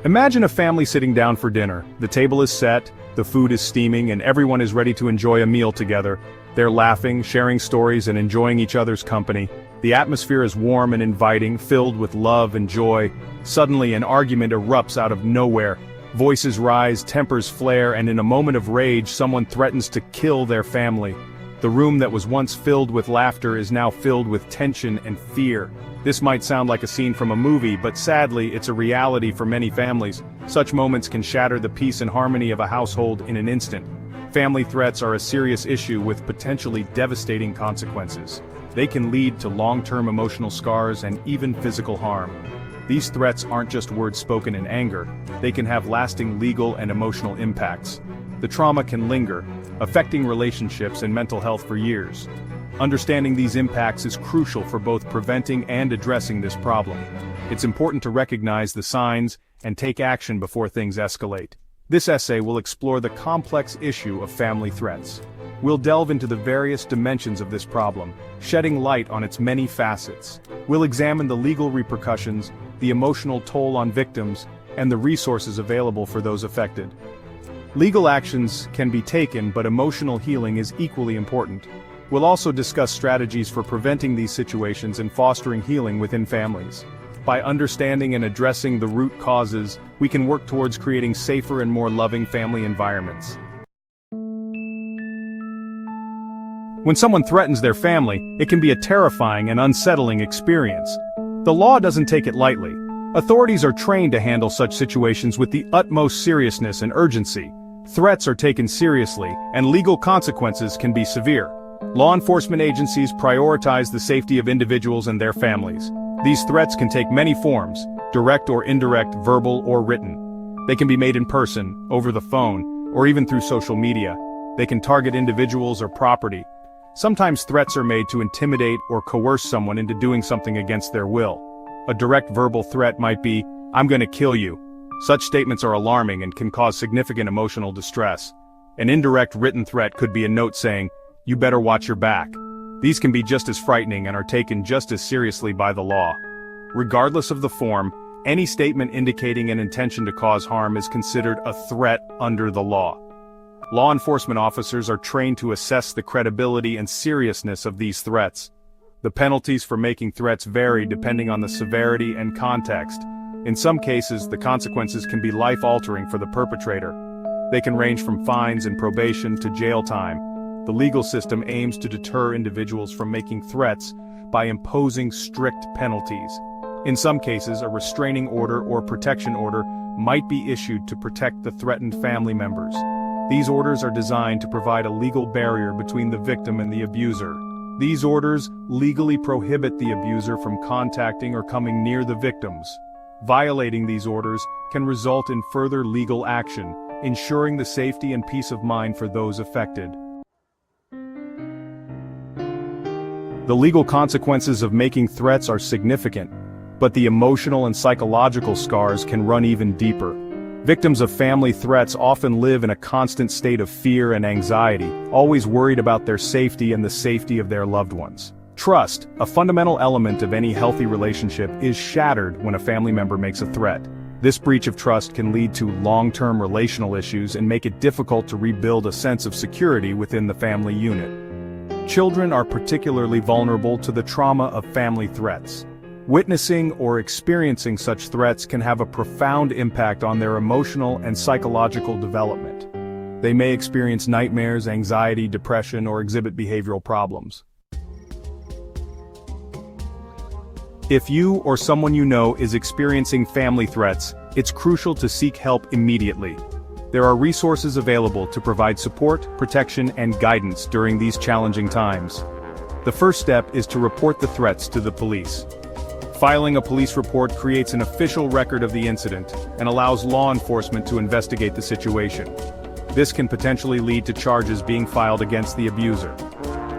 Imagine a family sitting down for dinner. The table is set, the food is steaming, and everyone is ready to enjoy a meal together. They're laughing, sharing stories, and enjoying each other's company. The atmosphere is warm and inviting, filled with love and joy. Suddenly, an argument erupts out of nowhere. Voices rise, tempers flare, and in a moment of rage, someone threatens to kill their family. The room that was once filled with laughter is now filled with tension and fear. This might sound like a scene from a movie, but sadly, it's a reality for many families. Such moments can shatter the peace and harmony of a household in an instant. Family threats are a serious issue with potentially devastating consequences. They can lead to long-term emotional scars and even physical harm. These threats aren't just words spoken in anger, they can have lasting legal and emotional impacts. The trauma can linger, affecting relationships and mental health for years. Understanding these impacts is crucial for both preventing and addressing this problem. It's important to recognize the signs and take action before things escalate. This essay will explore the complex issue of family threats. We'll delve into the various dimensions of this problem, shedding light on its many facets. We'll examine the legal repercussions, the emotional toll on victims, and the resources available for those affected. Legal actions can be taken, but emotional healing is equally important. We'll also discuss strategies for preventing these situations and fostering healing within families. By understanding and addressing the root causes, we can work towards creating safer and more loving family environments. When someone threatens their family, it can be a terrifying and unsettling experience. The law doesn't take it lightly. Authorities are trained to handle such situations with the utmost seriousness and urgency. Threats are taken seriously, and legal consequences can be severe. Law enforcement agencies prioritize the safety of individuals and their families. These threats can take many forms, direct or indirect, verbal or written. They can be made in person, over the phone, or even through social media. They can target individuals or property. Sometimes threats are made to intimidate or coerce someone into doing something against their will. A direct verbal threat might be, "I'm going to kill you." Such statements are alarming and can cause significant emotional distress. An indirect written threat could be a note saying, "You better watch your back." These can be just as frightening and are taken just as seriously by the law. Regardless of the form, any statement indicating an intention to cause harm is considered a threat under the law. Law enforcement officers are trained to assess the credibility and seriousness of these threats. The penalties for making threats vary depending on the severity and context. In some cases, the consequences can be life-altering for the perpetrator. They can range from fines and probation to jail time. The legal system aims to deter individuals from making threats by imposing strict penalties. In some cases, a restraining order or protection order might be issued to protect the threatened family members. These orders are designed to provide a legal barrier between the victim and the abuser. These orders legally prohibit the abuser from contacting or coming near the victims. Violating these orders can result in further legal action, ensuring the safety and peace of mind for those affected. The legal consequences of making threats are significant, but the emotional and psychological scars can run even deeper. Victims of family threats often live in a constant state of fear and anxiety, always worried about their safety and the safety of their loved ones. Trust, a fundamental element of any healthy relationship, is shattered when a family member makes a threat. This breach of trust can lead to long-term relational issues and make it difficult to rebuild a sense of security within the family unit. Children are particularly vulnerable to the trauma of family threats. Witnessing or experiencing such threats can have a profound impact on their emotional and psychological development. They may experience nightmares, anxiety, depression, or exhibit behavioral problems. If you or someone you know is experiencing family threats, it's crucial to seek help immediately. There are resources available to provide support, protection, and guidance during these challenging times. The first step is to report the threats to the police. Filing a police report creates an official record of the incident and allows law enforcement to investigate the situation. This can potentially lead to charges being filed against the abuser.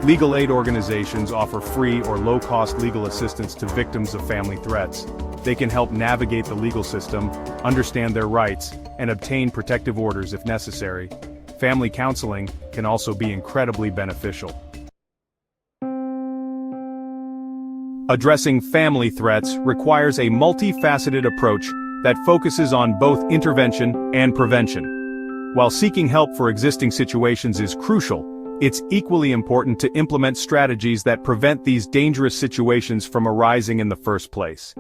Legal aid organizations offer free or low-cost legal assistance to victims of family threats. They can help navigate the legal system, understand their rights, and obtain protective orders if necessary. Family counseling can also be incredibly beneficial. Addressing family threats requires a multifaceted approach that focuses on both intervention and prevention. While seeking help for existing situations is crucial, it's equally important to implement strategies that prevent these dangerous situations from arising in the first place.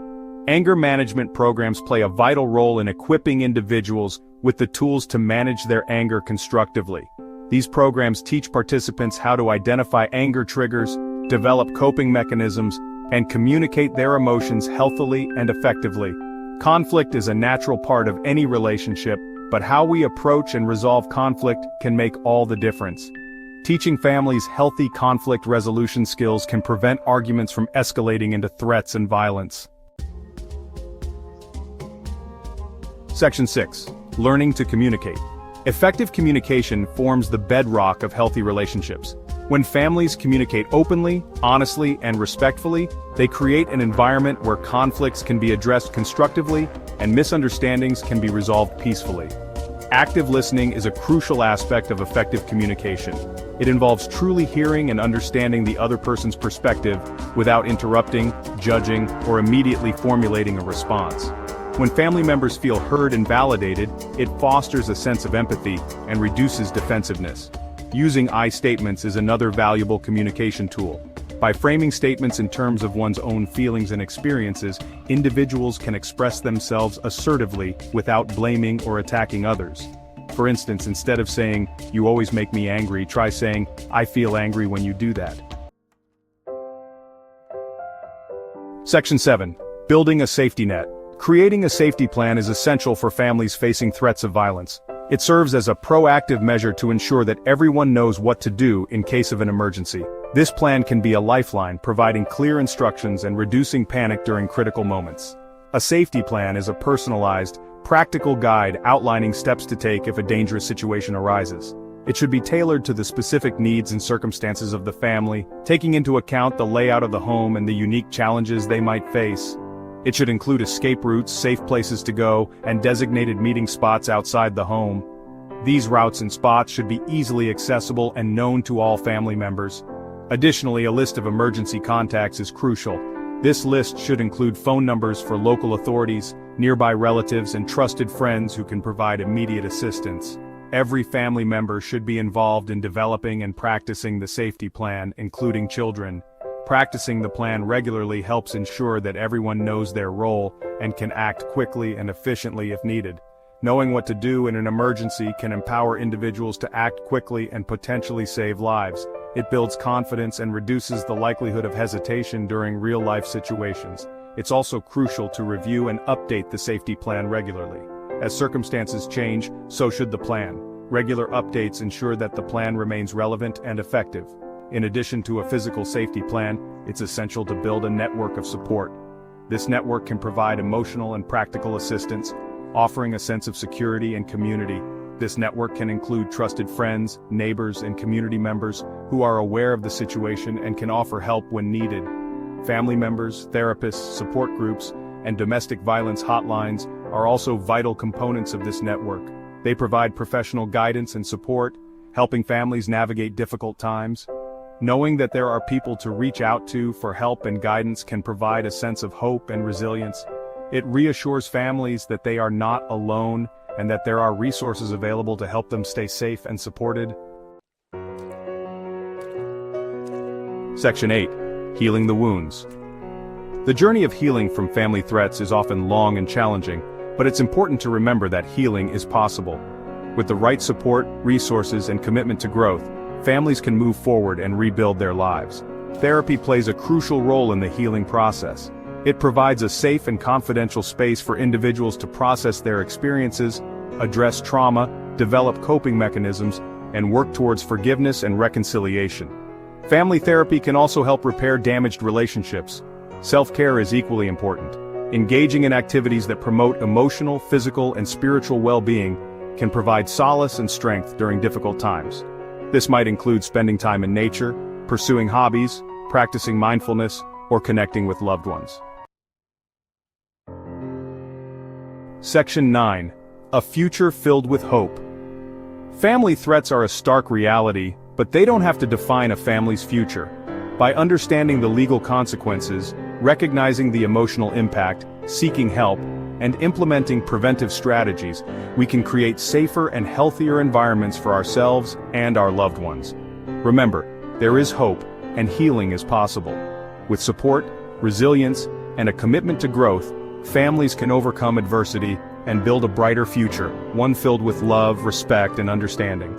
Anger management programs play a vital role in equipping individuals with the tools to manage their anger constructively. These programs teach participants how to identify anger triggers, develop coping mechanisms, and communicate their emotions healthily and effectively. Conflict is a natural part of any relationship, but how we approach and resolve conflict can make all the difference. Teaching families healthy conflict resolution skills can prevent arguments from escalating into threats and violence. Section 6. Learning to communicate. Effective communication forms the bedrock of healthy relationships. When families communicate openly, honestly, and respectfully, they create an environment where conflicts can be addressed constructively and misunderstandings can be resolved peacefully. Active listening is a crucial aspect of effective communication. It involves truly hearing and understanding the other person's perspective without interrupting, judging, or immediately formulating a response. When family members feel heard and validated, it fosters a sense of empathy and reduces defensiveness. Using I statements is another valuable communication tool. By framing statements in terms of one's own feelings and experiences, individuals can express themselves assertively without blaming or attacking others. For instance, instead of saying, "You always make me angry," try saying, "I feel angry when you do that." Section 7. Building a safety net. Creating a safety plan is essential for families facing threats of violence. It serves as a proactive measure to ensure that everyone knows what to do in case of an emergency. This plan can be a lifeline, providing clear instructions and reducing panic during critical moments. A safety plan is a personalized, practical guide outlining steps to take if a dangerous situation arises. It should be tailored to the specific needs and circumstances of the family, taking into account the layout of the home and the unique challenges they might face. It should include escape routes, safe places to go, and designated meeting spots outside the home. These routes and spots should be easily accessible and known to all family members. Additionally, a list of emergency contacts is crucial. This list should include phone numbers for local authorities, nearby relatives, and trusted friends who can provide immediate assistance. Every family member should be involved in developing and practicing the safety plan, including children. Practicing the plan regularly helps ensure that everyone knows their role and can act quickly and efficiently if needed. Knowing what to do in an emergency can empower individuals to act quickly and potentially save lives. It builds confidence and reduces the likelihood of hesitation during real-life situations. It's also crucial to review and update the safety plan regularly. As circumstances change, so should the plan. Regular updates ensure that the plan remains relevant and effective. In addition to a physical safety plan, it's essential to build a network of support. This network can provide emotional and practical assistance, offering a sense of security and community. This network can include trusted friends, neighbors, and community members who are aware of the situation and can offer help when needed. Family members, therapists, support groups, and domestic violence hotlines are also vital components of this network. They provide professional guidance and support, helping families navigate difficult times. Knowing that there are people to reach out to for help and guidance can provide a sense of hope and resilience. It reassures families that they are not alone and that there are resources available to help them stay safe and supported. Section 8. Healing the wounds. The journey of healing from family threats is often long and challenging, but it's important to remember that healing is possible. With the right support, resources, and commitment to growth, families can move forward and rebuild their lives. Therapy plays a crucial role in the healing process. It provides a safe and confidential space for individuals to process their experiences, address trauma, develop coping mechanisms, and work towards forgiveness and reconciliation. Family therapy can also help repair damaged relationships. Self-care is equally important. Engaging in activities that promote emotional, physical, and spiritual well-being can provide solace and strength during difficult times. This might include spending time in nature, pursuing hobbies, practicing mindfulness, or connecting with loved ones. Section 9. A future filled with hope. Family threats are a stark reality, but they don't have to define a family's future. By understanding the legal consequences, recognizing the emotional impact, seeking help, and implementing preventive strategies, we can create safer and healthier environments for ourselves and our loved ones. Remember, there is hope, and healing is possible. With support, resilience, and a commitment to growth, families can overcome adversity and build a brighter future, one filled with love, respect, and understanding.